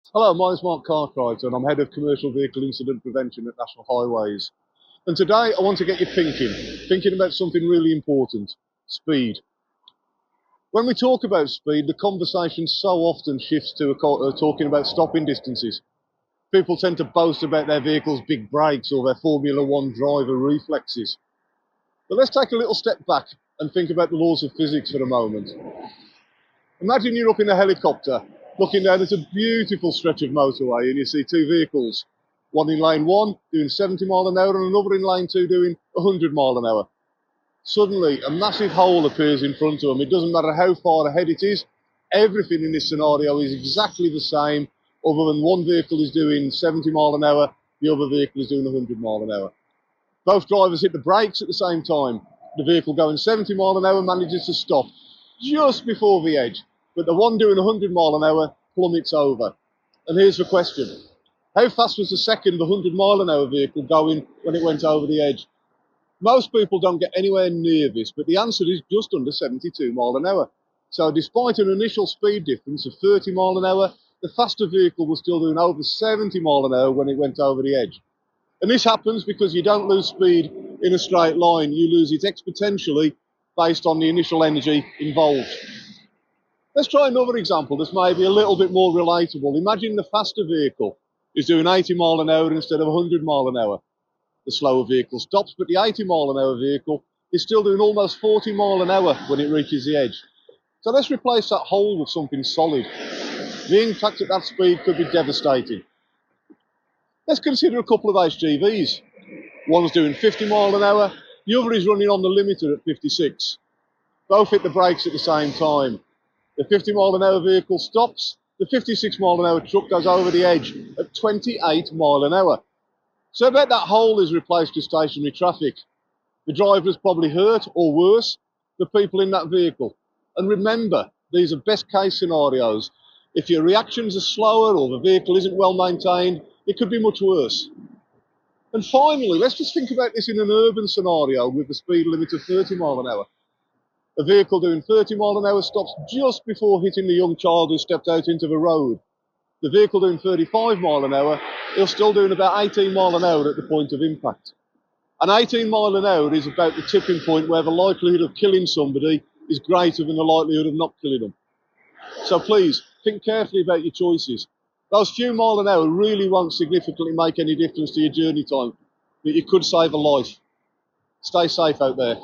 Hello, my name's Mark Cartwright and I'm Head of Commercial Vehicle Incident Prevention at National Highways. And today I want to get you thinking about something really important, speed. When we talk about speed, the conversation so often shifts to talking about stopping distances. People tend to boast about their vehicle's big brakes or their Formula One driver reflexes. But let's take a little step back and think about the laws of physics for a moment. Imagine you're up in a helicopter looking down at a beautiful stretch of motorway and you see two vehicles, one in lane 1 doing 70 mile an hour and another in lane 2 doing 100 mile an hour. Suddenly a massive hole appears in front of them. It doesn't matter how far ahead it is, everything in this scenario is exactly the same, other than one vehicle is doing 70 mile an hour, the other vehicle is doing 100 mile an hour. Both drivers hit the brakes at the same time. The vehicle going 70 mile an hour manages to stop just before the edge, but the one doing 100 mile an hour plummets over. And here's the question. How fast was the second 100 mile an hour vehicle going when it went over the edge? Most people don't get anywhere near this, but the answer is just under 72 mile an hour. So despite an initial speed difference of 30 mile an hour, the faster vehicle was still doing over 70 mile an hour when it went over the edge. And this happens because you don't lose speed in a straight line, you lose it exponentially based on the initial energy involved. Let's try another example that's maybe a little bit more relatable. Imagine the faster vehicle is doing 80 mile an hour instead of 100 mile an hour. The slower vehicle stops, but the 80 mile an hour vehicle is still doing almost 40 mile an hour when it reaches the edge. So let's replace that hole with something solid. The impact at that speed could be devastating. Let's consider a couple of HGVs. One's doing 50 mile an hour, the other is running on the limiter at 56. Both hit the brakes at the same time. The 50 mile an hour vehicle stops, the 56 mile an hour truck goes over the edge at 28 mile an hour. So I bet that hole is replaced with stationary traffic. The driver is probably hurt, or worse, the people in that vehicle. And remember, these are best case scenarios. If your reactions are slower or the vehicle isn't well maintained, it could be much worse. And finally, let's just think about this in an urban scenario with the speed limit of 30 mile an hour. A vehicle doing 30 mile an hour stops just before hitting the young child who stepped out into the road. The vehicle doing 35 mile an hour is still doing about 18 mile an hour at the point of impact. And 18 mile an hour is about the tipping point where the likelihood of killing somebody is greater than the likelihood of not killing them. So please, think carefully about your choices. Those few mile an hour really won't significantly make any difference to your journey time, but you could save a life. Stay safe out there.